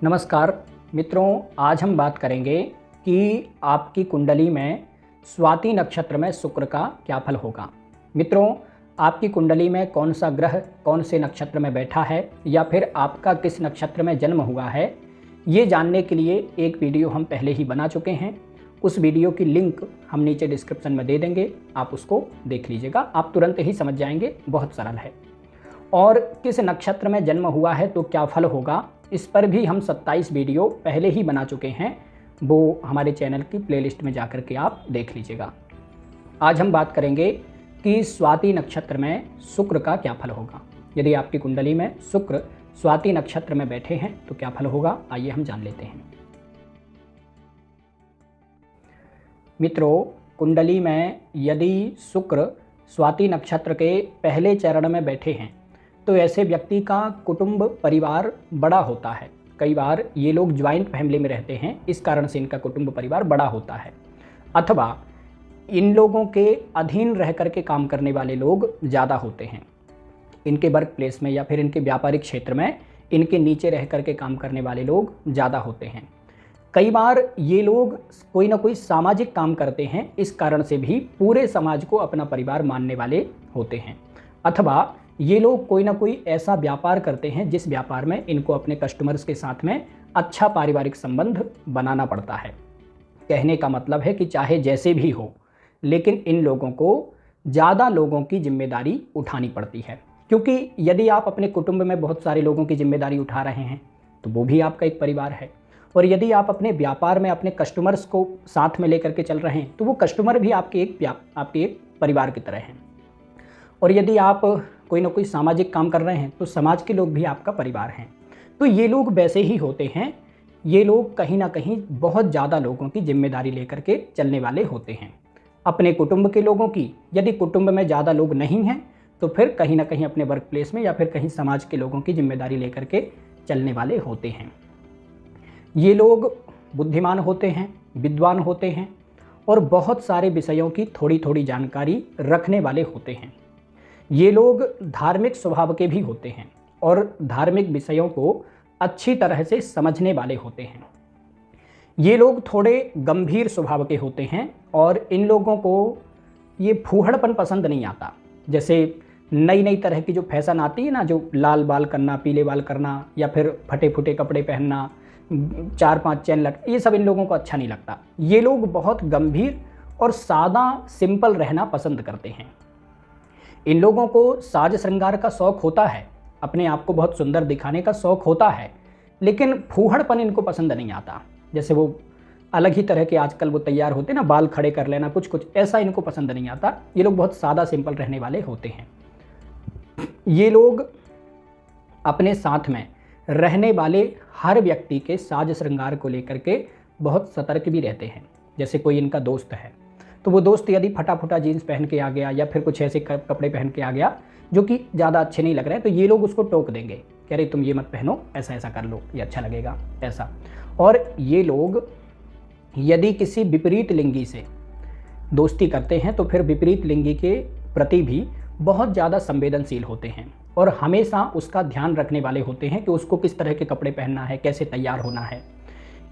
नमस्कार मित्रों, आज हम बात करेंगे कि आपकी कुंडली में स्वाति नक्षत्र में शुक्र का क्या फल होगा। मित्रों, आपकी कुंडली में कौन सा ग्रह कौन से नक्षत्र में बैठा है या फिर आपका किस नक्षत्र में जन्म हुआ है, ये जानने के लिए एक वीडियो हम पहले ही बना चुके हैं। उस वीडियो की लिंक हम नीचे डिस्क्रिप्शन में दे देंगे, आप उसको देख लीजिएगा, आप तुरंत ही समझ जाएंगे, बहुत सरल है। और किस नक्षत्र में जन्म हुआ है तो क्या फल होगा, इस पर भी हम 27 वीडियो पहले ही बना चुके हैं, वो हमारे चैनल की प्लेलिस्ट में जाकर के आप देख लीजिएगा। आज हम बात करेंगे कि स्वाति नक्षत्र में शुक्र का क्या फल होगा। यदि आपकी कुंडली में शुक्र स्वाति नक्षत्र में बैठे हैं तो क्या फल होगा, आइए हम जान लेते हैं। मित्रों, कुंडली में यदि शुक्र स्वाति नक्षत्र के पहले चरण में बैठे हैं तो ऐसे व्यक्ति का कुटुंब परिवार बड़ा होता है। कई बार ये लोग ज्वाइंट फैमिली में रहते हैं, इस कारण से इनका कुटुंब परिवार बड़ा होता है। अथवा इन लोगों के अधीन रह कर के काम करने वाले लोग ज़्यादा होते हैं। इनके वर्क प्लेस में या फिर इनके व्यापारिक क्षेत्र में इनके नीचे रह कर के काम करने वाले लोग ज़्यादा होते हैं। कई बार ये लोग कोई ना कोई सामाजिक काम करते हैं, इस कारण से भी पूरे समाज को अपना परिवार मानने वाले होते हैं। अथवा ये लोग कोई ना कोई ऐसा व्यापार करते हैं जिस व्यापार में इनको अपने कस्टमर्स के साथ में अच्छा पारिवारिक संबंध बनाना पड़ता है। कहने का मतलब है कि चाहे जैसे भी हो, लेकिन इन लोगों को ज़्यादा लोगों की जिम्मेदारी उठानी पड़ती है, क्योंकि यदि आप अपने कुटुंब में बहुत सारे लोगों की जिम्मेदारी उठा रहे हैं तो वो भी आपका एक परिवार है। और यदि आप अपने व्यापार में अपने कस्टमर्स को साथ में लेकर के चल रहे हैं तो वो कस्टमर भी आपके एक परिवार की तरह हैं। और यदि आप कोई ना कोई सामाजिक काम कर रहे हैं तो समाज के लोग भी आपका परिवार हैं। तो ये लोग वैसे ही होते हैं, ये लोग कहीं ना कहीं बहुत ज़्यादा लोगों की जिम्मेदारी लेकर के चलने वाले होते हैं। अपने कुटुंब के लोगों की, यदि कुटुंब में ज़्यादा लोग नहीं हैं तो फिर कहीं ना कहीं अपने वर्क प्लेस में या फिर कहीं समाज के लोगों की जिम्मेदारी लेकर के चलने वाले होते हैं। ये लोग बुद्धिमान होते हैं, विद्वान होते हैं और बहुत सारे विषयों की थोड़ी थोड़ी जानकारी रखने वाले होते हैं। ये लोग धार्मिक स्वभाव के भी होते हैं और धार्मिक विषयों को अच्छी तरह से समझने वाले होते हैं। ये लोग थोड़े गंभीर स्वभाव के होते हैं और इन लोगों को ये फूहड़पन पसंद नहीं आता। जैसे नई नई तरह की जो फैशन आती है ना, जो लाल बाल करना, पीले बाल करना या फिर फटे फुटे कपड़े पहनना, 4-5 चैन लट, ये सब इन लोगों को अच्छा नहीं लगता। ये लोग बहुत गंभीर और सादा सिंपल रहना पसंद करते हैं। इन लोगों को साज श्रृंगार का शौक़ होता है, अपने आप को बहुत सुंदर दिखाने का शौक़ होता है, लेकिन फूहड़पन इनको पसंद नहीं आता। जैसे वो अलग ही तरह के आजकल वो तैयार होते हैं ना, बाल खड़े कर लेना, कुछ ऐसा इनको पसंद नहीं आता। ये लोग बहुत सादा सिंपल रहने वाले होते हैं। ये लोग अपने साथ में रहने वाले हर व्यक्ति के साज श्रृंगार को लेकर के बहुत सतर्क भी रहते हैं। जैसे कोई इनका दोस्त है तो वो दोस्त यदि फटा फटा जीन्स पहन के आ गया या फिर कुछ ऐसे कपड़े पहन के आ गया जो कि ज़्यादा अच्छे नहीं लग रहे हैं, तो ये लोग उसको टोक देंगे कि अरे तुम ये मत पहनो, ऐसा ऐसा कर लो, ये अच्छा लगेगा, ऐसा। और ये लोग यदि किसी विपरीत लिंगी से दोस्ती करते हैं तो फिर विपरीत लिंगी के प्रति भी बहुत ज़्यादा संवेदनशील होते हैं और हमेशा उसका ध्यान रखने वाले होते हैं कि उसको किस तरह के कपड़े पहनना है, कैसे तैयार होना है।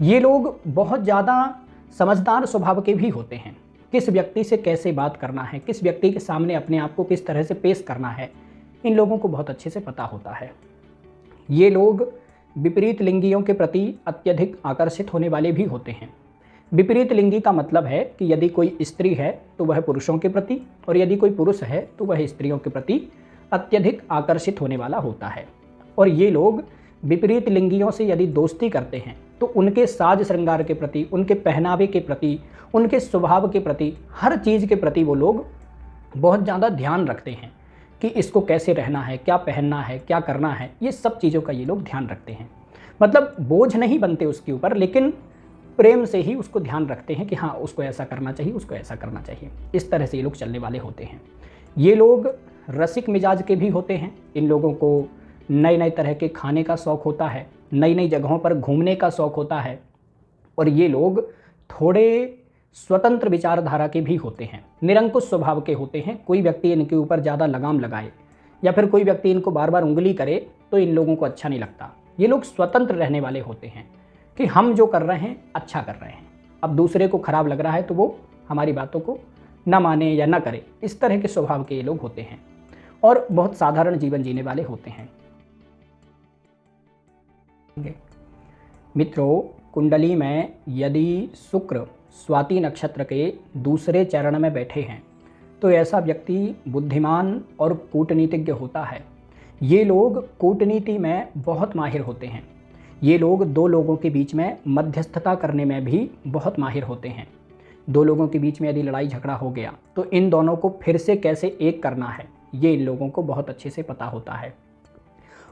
ये लोग बहुत ज़्यादा समझदार स्वभाव के भी होते हैं। किस व्यक्ति से कैसे बात करना है, किस व्यक्ति के सामने अपने आप को किस तरह से पेश करना है, इन लोगों को बहुत अच्छे से पता होता है। ये लोग विपरीत लिंगियों के प्रति अत्यधिक आकर्षित होने वाले भी होते हैं। विपरीत लिंगी का मतलब है कि यदि कोई स्त्री है तो वह पुरुषों के प्रति, और यदि कोई पुरुष है तो वह स्त्रियों के प्रति अत्यधिक आकर्षित होने वाला होता है। और ये लोग विपरीत लिंगियों से यदि दोस्ती करते हैं तो उनके साज श्रृंगार के प्रति, उनके पहनावे के प्रति, उनके स्वभाव के प्रति, हर चीज़ के प्रति वो लोग बहुत ज़्यादा ध्यान रखते हैं कि इसको कैसे रहना है, क्या पहनना है, क्या करना है, ये सब चीज़ों का ये लोग ध्यान रखते हैं। मतलब बोझ नहीं बनते उसके ऊपर, लेकिन प्रेम से ही उसको ध्यान रखते हैं कि हाँ उसको ऐसा करना चाहिए, उसको ऐसा करना चाहिए। इस तरह से ये लोग चलने वाले होते हैं। ये लोग रसिक मिजाज के भी होते हैं। इन लोगों को नए नए तरह के खाने का शौक़ होता है, नई नई जगहों पर घूमने का शौक़ होता है। और ये लोग थोड़े स्वतंत्र विचारधारा के भी होते हैं, निरंकुश स्वभाव के होते हैं। कोई व्यक्ति इनके ऊपर ज़्यादा लगाम लगाए या फिर कोई व्यक्ति इनको बार बार उंगली करे तो इन लोगों को अच्छा नहीं लगता। ये लोग स्वतंत्र रहने वाले होते हैं कि हम जो कर रहे हैं अच्छा कर रहे हैं। अब दूसरे को खराब लग रहा है तो वो हमारी बातों को ना माने या ना करे, इस तरह के स्वभाव के ये लोग होते हैं और बहुत साधारण जीवन जीने वाले होते हैं। मित्रों, कुंडली में यदि शुक्र स्वाति नक्षत्र के दूसरे चरण में बैठे हैं तो ऐसा व्यक्ति बुद्धिमान और कूटनीतिज्ञ होता है। ये लोग कूटनीति में बहुत माहिर होते हैं। ये लोग दो लोगों के बीच में मध्यस्थता करने में भी बहुत माहिर होते हैं। दो लोगों के बीच में यदि लड़ाई झगड़ा हो गया तो इन दोनों को फिर से कैसे एक करना है, ये इन लोगों को बहुत अच्छे से पता होता है।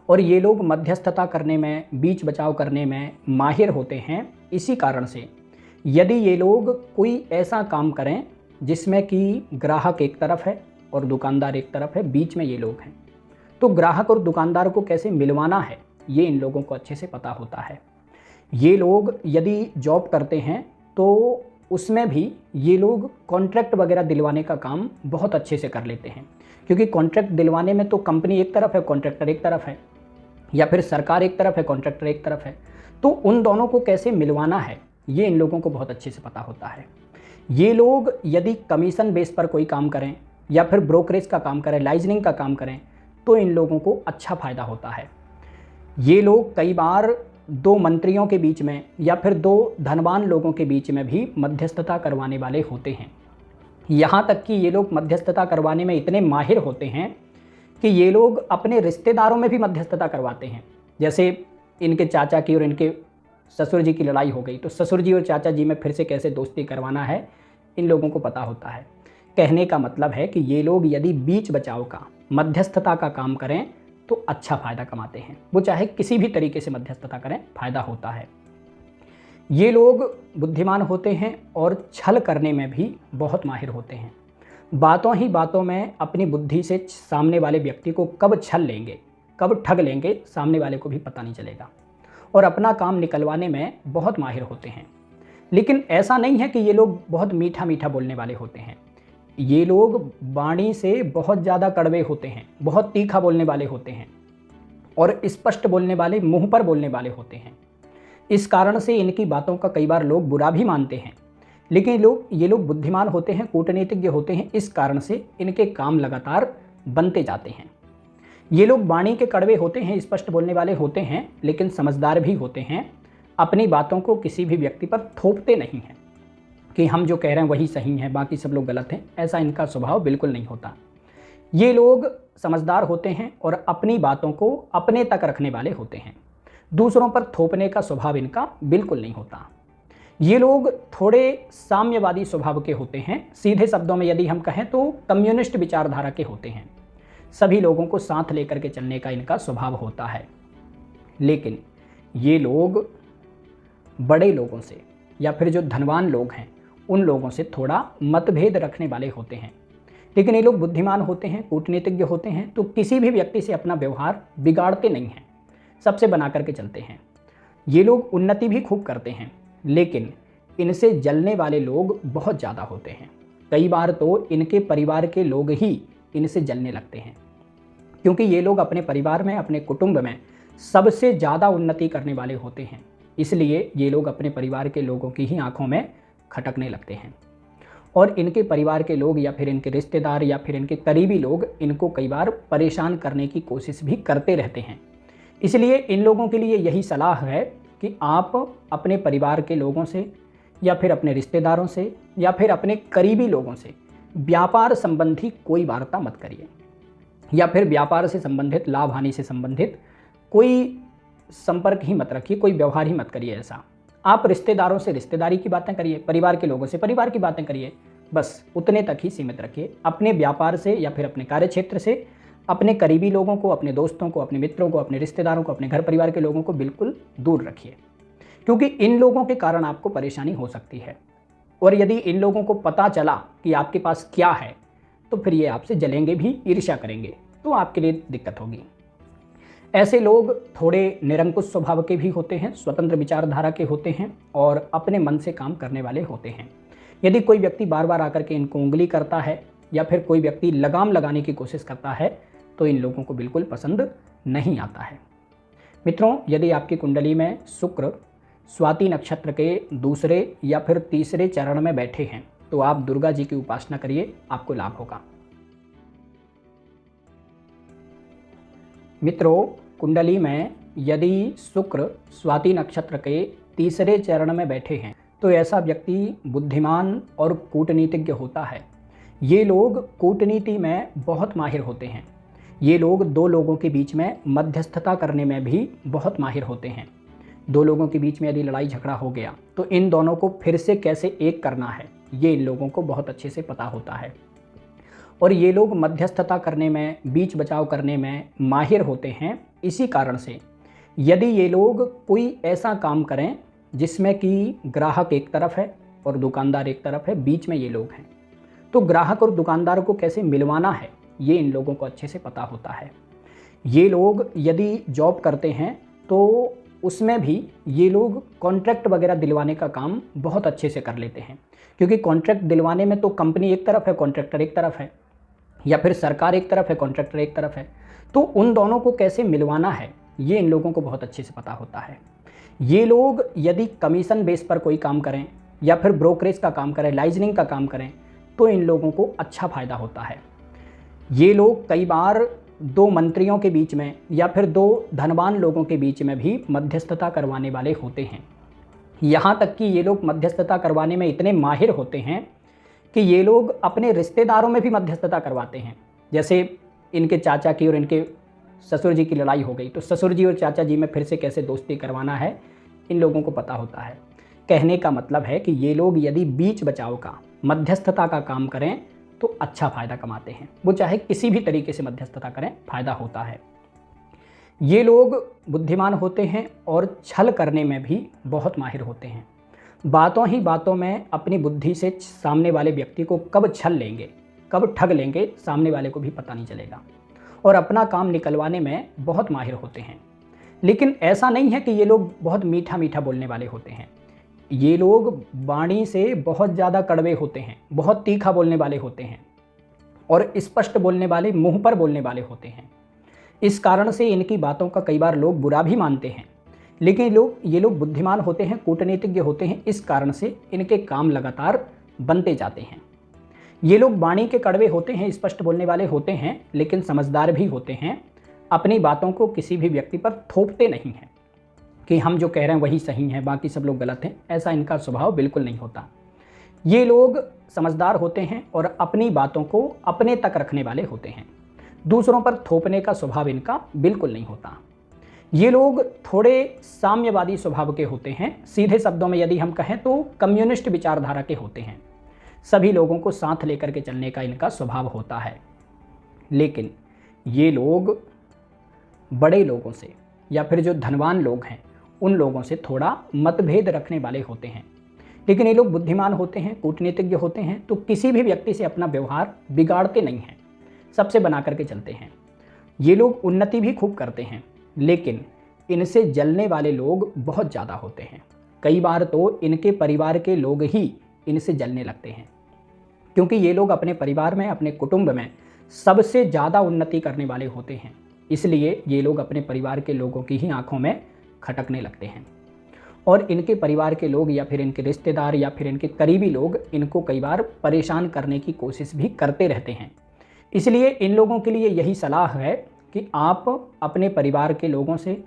और ये लोग मध्यस्थता करने में, बीच बचाव करने में माहिर होते हैं। इसी कारण से यदि ये लोग कोई ऐसा काम करें जिसमें कि ग्राहक एक तरफ है और दुकानदार एक तरफ है, बीच में ये लोग हैं, तो ग्राहक और दुकानदार को कैसे मिलवाना है ये इन लोगों को अच्छे से पता होता है। ये लोग यदि जॉब करते हैं तो उसमें भी ये लोग कॉन्ट्रैक्ट वगैरह दिलवाने का काम बहुत अच्छे से कर लेते हैं, क्योंकि कॉन्ट्रैक्ट दिलवाने में तो कंपनी एक तरफ है, कॉन्ट्रैक्टर एक तरफ है, या फिर सरकार एक तरफ है, कॉन्ट्रैक्टर एक तरफ है, तो उन दोनों को कैसे मिलवाना है ये इन लोगों को बहुत अच्छे से पता होता है। ये लोग यदि कमीशन बेस पर कोई काम करें या फिर ब्रोकरेज का काम करें, लाइजनिंग का काम करें, तो इन लोगों को अच्छा फ़ायदा होता है। ये लोग कई बार दो मंत्रियों के बीच में या फिर दो धनवान लोगों के बीच में भी मध्यस्थता करवाने वाले होते हैं। यहाँ तक कि ये लोग मध्यस्थता करवाने में इतने माहिर होते हैं कि ये लोग अपने रिश्तेदारों में भी मध्यस्थता करवाते हैं। जैसे इनके चाचा की और इनके ससुर जी की लड़ाई हो गई तो ससुर जी और चाचा जी में फिर से कैसे दोस्ती करवाना है इन लोगों को पता होता है। कहने का मतलब है कि ये लोग यदि बीच बचाव का, मध्यस्थता का काम करें तो अच्छा फ़ायदा कमाते हैं। वो चाहे किसी भी तरीके से मध्यस्थता करें, फ़ायदा होता है। ये लोग बुद्धिमान होते हैं और छल करने में भी बहुत माहिर होते हैं। बातों ही बातों में अपनी बुद्धि से सामने वाले व्यक्ति को कब छल लेंगे, कब ठग लेंगे, सामने वाले को भी पता नहीं चलेगा, और अपना काम निकलवाने में बहुत माहिर होते हैं। लेकिन ऐसा नहीं है कि ये लोग बहुत मीठा मीठा बोलने वाले होते हैं। ये लोग वाणी से बहुत ज़्यादा कड़वे होते हैं, बहुत तीखा बोलने वाले होते हैं और स्पष्ट बोलने वाले, मुंह पर बोलने वाले होते हैं। इस कारण से इनकी बातों का कई बार लोग बुरा भी मानते हैं, लेकिन ये लोग बुद्धिमान होते हैं, कूटनीतिज्ञ होते हैं। इस कारण से इनके काम लगातार बनते जाते हैं। ये लोग वाणी के कड़वे होते हैं, स्पष्ट बोलने वाले होते हैं, लेकिन समझदार भी होते हैं। अपनी बातों को किसी भी व्यक्ति पर थोपते नहीं हैं कि हम जो कह रहे हैं वही सही है, बाकी सब लोग गलत हैं। ऐसा इनका स्वभाव बिल्कुल नहीं होता। ये लोग समझदार होते हैं और अपनी बातों को अपने तक रखने वाले होते हैं। दूसरों पर थोपने का स्वभाव इनका बिल्कुल नहीं होता। ये लोग थोड़े साम्यवादी स्वभाव के होते हैं। सीधे शब्दों में यदि हम कहें तो कम्युनिस्ट विचारधारा के होते हैं। सभी लोगों को साथ लेकर के चलने का इनका स्वभाव होता है। लेकिन ये लोग बड़े लोगों से या फिर जो धनवान लोग हैं उन लोगों से थोड़ा मतभेद रखने वाले होते हैं। लेकिन ये लोग बुद्धिमान होते हैं, कूटनीतिज्ञ होते हैं, तो किसी भी व्यक्ति से अपना व्यवहार बिगाड़ते नहीं हैं, सबसे बना करके चलते हैं। ये लोग उन्नति भी खूब करते हैं, लेकिन इनसे जलने वाले लोग बहुत ज़्यादा होते हैं। कई बार तो इनके परिवार के लोग ही इनसे जलने लगते हैं, क्योंकि ये लोग अपने परिवार में, अपने कुटुंब में सबसे ज़्यादा उन्नति करने वाले होते हैं। इसलिए ये लोग अपने परिवार के लोगों की ही आंखों में खटकने लगते हैं और इनके परिवार के लोग या फिर इनके रिश्तेदार या फिर इनके करीबी लोग इनको कई बार परेशान करने की कोशिश भी करते रहते हैं। इसलिए इन लोगों के लिए यही सलाह है कि आप अपने परिवार के लोगों से या फिर अपने रिश्तेदारों से या फिर अपने करीबी लोगों से व्यापार संबंधी कोई वार्ता मत करिए, या फिर व्यापार से संबंधित, लाभ हानि से संबंधित कोई संपर्क ही मत रखिए, कोई व्यवहार ही मत करिए। ऐसा आप रिश्तेदारों से रिश्तेदारी की बातें करिए, परिवार के लोगों से परिवार की बातें करिए, बस उतने तक ही सीमित रखिए। अपने व्यापार से या फिर अपने कार्य क्षेत्र से अपने करीबी लोगों को, अपने दोस्तों को, अपने मित्रों को, अपने रिश्तेदारों को, अपने घर परिवार के लोगों को बिल्कुल दूर रखिए, क्योंकि इन लोगों के कारण आपको परेशानी हो सकती है। और यदि इन लोगों को पता चला कि आपके पास क्या है तो फिर ये आपसे जलेंगे भी, ईर्ष्या करेंगे, तो आपके लिए दिक्कत होगी। ऐसे लोग थोड़े निरंकुश स्वभाव के भी होते हैं, स्वतंत्र विचारधारा के होते हैं और अपने मन से काम करने वाले होते हैं। यदि कोई व्यक्ति बार बार आकर के इनको उंगली करता है या फिर कोई व्यक्ति लगाम लगाने की कोशिश करता है तो इन लोगों को बिल्कुल पसंद नहीं आता है। मित्रों, यदि आपकी कुंडली में शुक्र स्वाति नक्षत्र के दूसरे या फिर तीसरे चरण में बैठे हैं तो आप दुर्गा जी की उपासना करिए, आपको लाभ होगा। मित्रों, कुंडली में यदि शुक्र स्वाति नक्षत्र के तीसरे चरण में बैठे हैं तो ऐसा व्यक्ति बुद्धिमान और कूटनीतिज्ञ होता है। ये लोग कूटनीति में बहुत माहिर होते हैं। ये लोग दो लोगों के बीच में मध्यस्थता करने में भी बहुत माहिर होते हैं। दो लोगों के बीच में यदि लड़ाई झगड़ा हो गया तो इन दोनों को फिर से कैसे एक करना है, ये इन लोगों को बहुत अच्छे से पता होता है। और ये लोग मध्यस्थता करने में, बीच बचाव करने में माहिर होते हैं। इसी कारण से यदि ये लोग कोई ऐसा काम करें जिसमें कि ग्राहक एक तरफ है और दुकानदार एक तरफ है, बीच में ये लोग हैं, तो ग्राहक और दुकानदार को कैसे मिलवाना है ये इन लोगों को अच्छे से पता होता है। ये लोग यदि जॉब करते हैं तो उसमें भी ये लोग कॉन्ट्रैक्ट वगैरह दिलवाने का काम बहुत अच्छे से कर लेते हैं, क्योंकि कॉन्ट्रैक्ट दिलवाने में तो कंपनी एक तरफ है, कॉन्ट्रैक्टर एक तरफ है, या फिर सरकार एक तरफ है, कॉन्ट्रैक्टर एक तरफ है, तो उन दोनों को कैसे मिलवाना है ये इन लोगों को बहुत अच्छे से पता होता है। ये लोग यदि कमीशन बेस पर कोई काम करें या फिर ब्रोकरेज का काम करें, लाइजनिंग का काम करें, तो इन लोगों को अच्छा फ़ायदा होता है। ये लोग कई बार दो मंत्रियों के बीच में या फिर दो धनवान लोगों के बीच में भी मध्यस्थता करवाने वाले होते हैं। यहाँ तक कि ये लोग मध्यस्थता करवाने में इतने माहिर होते हैं कि ये लोग अपने रिश्तेदारों में भी मध्यस्थता करवाते हैं। जैसे इनके चाचा की और इनके ससुर जी की लड़ाई हो गई तो ससुर जी और चाचा जी में फिर से कैसे दोस्ती करवाना है इन लोगों को पता होता है। कहने का मतलब है कि ये लोग यदि बीच बचाव का, मध्यस्थता का काम करें तो अच्छा फ़ायदा कमाते हैं। वो चाहे किसी भी तरीके से मध्यस्थता करें, फ़ायदा होता है। ये लोग बुद्धिमान होते हैं और छल करने में भी बहुत माहिर होते हैं। बातों ही बातों में अपनी बुद्धि से सामने वाले व्यक्ति को कब छल लेंगे, कब ठग लेंगे, सामने वाले को भी पता नहीं चलेगा, और अपना काम निकलवाने में बहुत माहिर होते हैं। लेकिन ऐसा नहीं है कि ये लोग बहुत मीठा मीठा बोलने वाले होते हैं। ये लोग वाणी से बहुत ज़्यादा कड़वे होते हैं, बहुत तीखा बोलने वाले होते हैं और स्पष्ट बोलने वाले, मुंह पर बोलने वाले होते हैं। इस कारण से इनकी बातों का कई बार लोग बुरा भी मानते हैं, लेकिन ये लोग बुद्धिमान होते हैं, कूटनीतिज्ञ होते हैं। इस कारण से इनके काम लगातार बनते जाते हैं। ये लोग वाणी के कड़वे होते हैं, स्पष्ट बोलने वाले होते हैं, लेकिन समझदार भी होते हैं। अपनी बातों को किसी भी व्यक्ति पर थोपते नहीं हैं कि हम जो कह रहे हैं वही सही है, बाकी सब लोग गलत हैं। ऐसा इनका स्वभाव बिल्कुल नहीं होता। ये लोग समझदार होते हैं और अपनी बातों को अपने तक रखने वाले होते हैं। दूसरों पर थोपने का स्वभाव इनका बिल्कुल नहीं होता। ये लोग थोड़े साम्यवादी स्वभाव के होते हैं। सीधे शब्दों में यदि हम कहें तो कम्युनिस्ट विचारधारा के होते हैं। सभी लोगों को साथ लेकर के चलने का इनका स्वभाव होता है। लेकिन ये लोग बड़े लोगों से या फिर जो धनवान लोग हैं उन लोगों से थोड़ा मतभेद रखने वाले होते हैं। लेकिन ये लोग बुद्धिमान होते हैं, कूटनीतिज्ञ होते हैं, तो किसी भी व्यक्ति से अपना व्यवहार बिगाड़ते नहीं हैं, सबसे बना करके चलते हैं। ये लोग उन्नति भी खूब करते हैं, लेकिन इनसे जलने वाले लोग बहुत ज़्यादा होते हैं। कई बार तो इनके परिवार के लोग ही इनसे जलने लगते हैं, क्योंकि ये लोग अपने परिवार में, अपने कुटुंब में सबसे ज़्यादा उन्नति करने वाले होते हैं। इसलिए ये लोग अपने परिवार के लोगों की ही आंखों में खटकने लगते हैं और इनके परिवार के लोग या फिर इनके रिश्तेदार या फिर इनके करीबी लोग इनको कई बार परेशान करने की कोशिश भी करते रहते हैं। इसलिए इन लोगों के लिए यही सलाह है कि आप अपने परिवार के लोगों से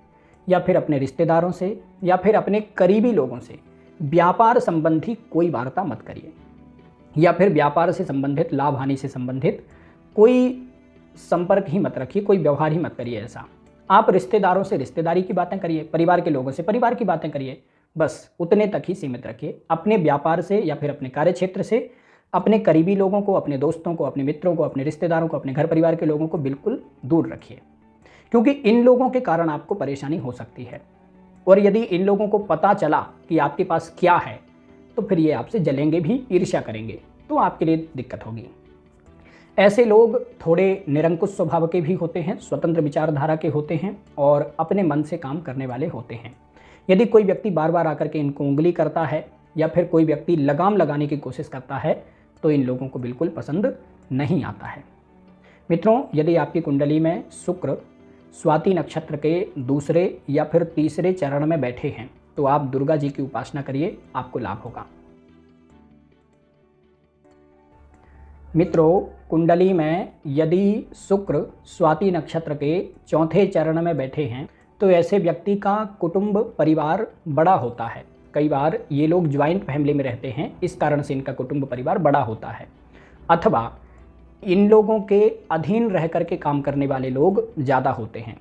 या फिर अपने रिश्तेदारों से या फिर अपने करीबी लोगों से व्यापार संबंधी कोई वार्ता मत करिए, या फिर व्यापार से संबंधित, लाभ हानि से संबंधित कोई संपर्क ही मत रखिए, कोई व्यवहार ही मत करिए। ऐसा आप रिश्तेदारों से रिश्तेदारी की बातें करिए, परिवार के लोगों से परिवार की बातें करिए, बस उतने तक ही सीमित रखिए। अपने व्यापार से या फिर अपने कार्य क्षेत्र से अपने करीबी लोगों को, अपने दोस्तों को, अपने मित्रों को, अपने रिश्तेदारों को, अपने घर परिवार के लोगों को बिल्कुल दूर रखिए, क्योंकि इन लोगों के कारण आपको परेशानी हो सकती है। और यदि इन लोगों को पता चला कि आपके पास क्या है तो फिर ये आपसे जलेंगे भी, ईर्ष्या करेंगे, तो आपके लिए दिक्कत होगी। ऐसे लोग थोड़े निरंकुश स्वभाव के भी होते हैं, स्वतंत्र विचारधारा के होते हैं और अपने मन से काम करने वाले होते हैं। यदि कोई व्यक्ति बार बार आकर के इनको उंगली करता है या फिर कोई व्यक्ति लगाम लगाने की कोशिश करता है तो इन लोगों को बिल्कुल पसंद नहीं आता है। मित्रों, यदि आपकी कुंडली में शुक्र स्वाति नक्षत्र के दूसरे या फिर तीसरे चरण में बैठे हैं तो आप दुर्गा जी की उपासना करिए, आपको लाभ होगा। मित्रों, कुंडली में यदि शुक्र स्वाति नक्षत्र के चौथे चरण में बैठे हैं तो ऐसे व्यक्ति का कुटुंब परिवार बड़ा होता है। कई बार ये लोग ज्वाइंट फैमिली में रहते हैं, इस कारण से इनका कुटुंब परिवार बड़ा होता है। अथवा इन लोगों के अधीन रह कर के काम करने वाले लोग ज़्यादा होते हैं।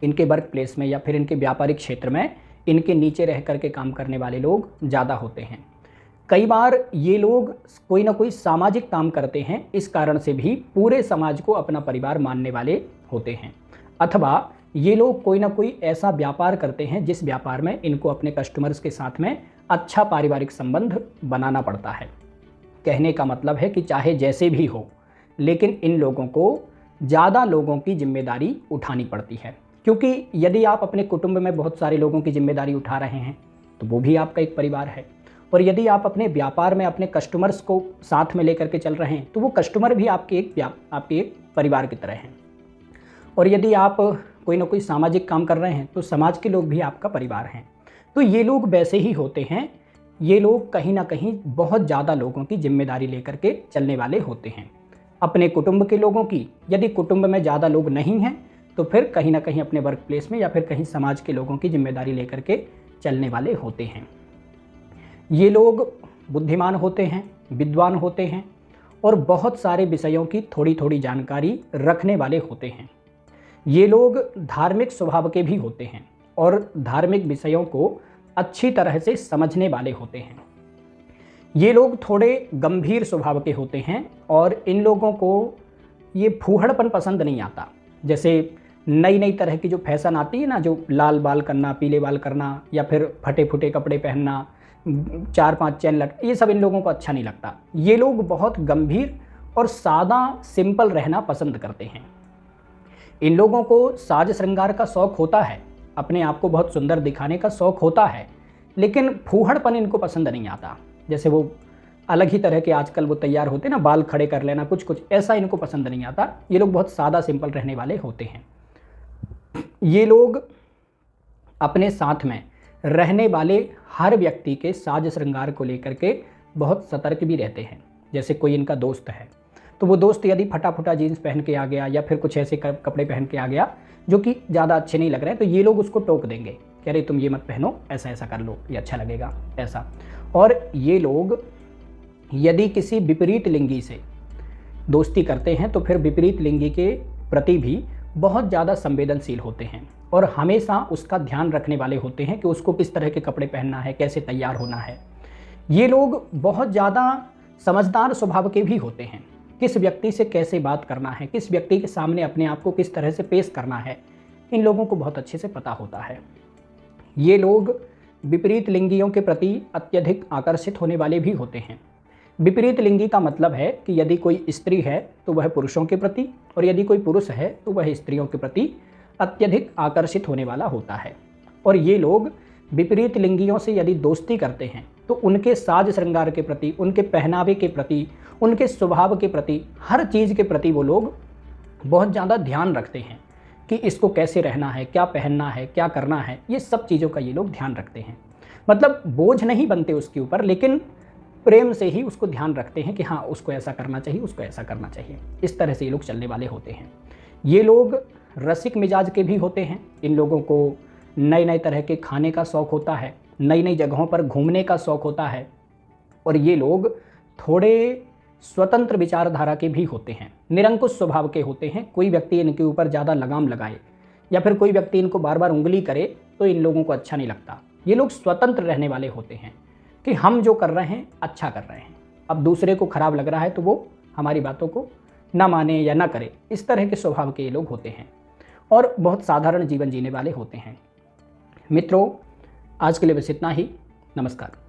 इनके वर्क प्लेस में या फिर इनके व्यापारिक क्षेत्र में इनके नीचे रह कर के काम करने वाले लोग ज़्यादा होते हैं। कई बार ये लोग कोई ना कोई सामाजिक काम करते हैं, इस कारण से भी पूरे समाज को अपना परिवार मानने वाले होते हैं। अथवा ये लोग कोई ना कोई ऐसा व्यापार करते हैं जिस व्यापार में इनको अपने कस्टमर्स के साथ में अच्छा पारिवारिक संबंध बनाना पड़ता है। कहने का मतलब है कि चाहे जैसे भी हो, लेकिन इन लोगों को ज़्यादा लोगों की जिम्मेदारी उठानी पड़ती है, क्योंकि यदि आप अपने कुटुंब में बहुत सारे लोगों की जिम्मेदारी उठा रहे हैं तो वो भी आपका एक परिवार है। और यदि आप अपने व्यापार में अपने कस्टमर्स को साथ में लेकर के चल रहे हैं तो वो कस्टमर भी आपके एक परिवार की तरह हैं। और यदि आप कोई ना कोई सामाजिक काम कर रहे हैं तो समाज के लोग भी आपका परिवार हैं। तो ये लोग वैसे ही होते हैं, ये लोग कहीं ना कहीं बहुत ज़्यादा लोगों की जिम्मेदारी लेकर के चलने वाले होते हैं। अपने कुटुंब के लोगों की, यदि कुटुंब में ज़्यादा लोग नहीं हैं तो फिर कहीं ना कहीं अपने वर्क प्लेस में या फिर कहीं समाज के लोगों की जिम्मेदारी लेकर के चलने वाले होते हैं। ये लोग बुद्धिमान होते हैं, विद्वान होते हैं और बहुत सारे विषयों की थोड़ी थोड़ी जानकारी रखने वाले होते हैं। ये लोग धार्मिक स्वभाव के भी होते हैं और धार्मिक विषयों को अच्छी तरह से समझने वाले होते हैं। ये लोग थोड़े गंभीर स्वभाव के होते हैं और इन लोगों को ये फूहड़पन पसंद नहीं आता। जैसे नई नई तरह की जो फैशन आती है ना, जो लाल बाल करना, पीले बाल करना या फिर फटे फुटे कपड़े पहनना, 4-5 चैन ये सब इन लोगों को अच्छा नहीं लगता। ये लोग बहुत गंभीर और सादा सिंपल रहना पसंद करते हैं। इन लोगों को साज श्रृंगार का शौक़ होता है, अपने आप को बहुत सुंदर दिखाने का शौक़ होता है, लेकिन फूहड़पन इनको पसंद नहीं आता। जैसे वो अलग ही तरह के आजकल वो तैयार होते हैं ना, बाल खड़े कर लेना, कुछ ऐसा इनको पसंद नहीं आता। ये लोग बहुत सादा सिंपल रहने वाले होते हैं। ये लोग अपने साथ में रहने वाले हर व्यक्ति के साज श्रृंगार को लेकर के बहुत सतर्क भी रहते हैं। जैसे कोई इनका दोस्त है तो वो दोस्त यदि फटा फटा जीन्स पहन के आ गया या फिर कुछ ऐसे कपड़े पहन के आ गया जो कि ज़्यादा अच्छे नहीं लग रहे हैं, तो ये लोग उसको टोक देंगे कि अरे तुम ये मत पहनो, ऐसा ऐसा कर लो, ये अच्छा लगेगा, ऐसा। और ये लोग यदि किसी विपरीत लिंगी से दोस्ती करते हैं तो फिर विपरीत लिंगी के प्रति भी बहुत ज़्यादा संवेदनशील होते हैं और हमेशा उसका ध्यान रखने वाले होते हैं कि उसको किस तरह के कपड़े पहनना है, कैसे तैयार होना है। ये लोग बहुत ज़्यादा समझदार स्वभाव के भी होते हैं। किस व्यक्ति से कैसे बात करना है, किस व्यक्ति के सामने अपने आप को किस तरह से पेश करना है, इन लोगों को बहुत अच्छे से पता होता है। ये लोग विपरीत लिंगियों के प्रति अत्यधिक आकर्षित होने वाले भी होते हैं। विपरीत लिंगी का मतलब है कि यदि कोई स्त्री है तो वह पुरुषों के प्रति, और यदि कोई पुरुष है तो वह स्त्रियों के प्रति अत्यधिक आकर्षित होने वाला होता है। और ये लोग विपरीत लिंगियों से यदि दोस्ती करते हैं तो उनके साज श्रृंगार के प्रति, उनके पहनावे के प्रति, उनके स्वभाव के प्रति, हर चीज़ के प्रति वो लोग बहुत ज़्यादा ध्यान रखते हैं कि इसको कैसे रहना है, क्या पहनना है, क्या करना है, ये सब चीज़ों का ये लोग ध्यान रखते हैं। मतलब बोझ नहीं बनते उसके ऊपर, लेकिन प्रेम से ही उसको ध्यान रखते हैं कि हाँ उसको ऐसा करना चाहिए, उसको ऐसा करना चाहिए। इस तरह से ये लोग चलने वाले होते हैं। ये लोग रसिक मिजाज के भी होते हैं। इन लोगों को नए नए तरह के खाने का शौक़ होता है, नई नई जगहों पर घूमने का शौक़ होता है। और ये लोग थोड़े स्वतंत्र विचारधारा के भी होते हैं, निरंकुश स्वभाव के होते हैं। कोई व्यक्ति इनके ऊपर ज़्यादा लगाम लगाए या फिर कोई व्यक्ति इनको बार बार उंगली करे तो इन लोगों को अच्छा नहीं लगता। ये लोग स्वतंत्र रहने वाले होते हैं कि हम जो कर रहे हैं अच्छा कर रहे हैं, अब दूसरे को खराब लग रहा है तो वो हमारी बातों को ना माने या ना करे। इस तरह के स्वभाव के ये लोग होते हैं और बहुत साधारण जीवन जीने वाले होते हैं। मित्रों, आज के लिए बस इतना ही। नमस्कार।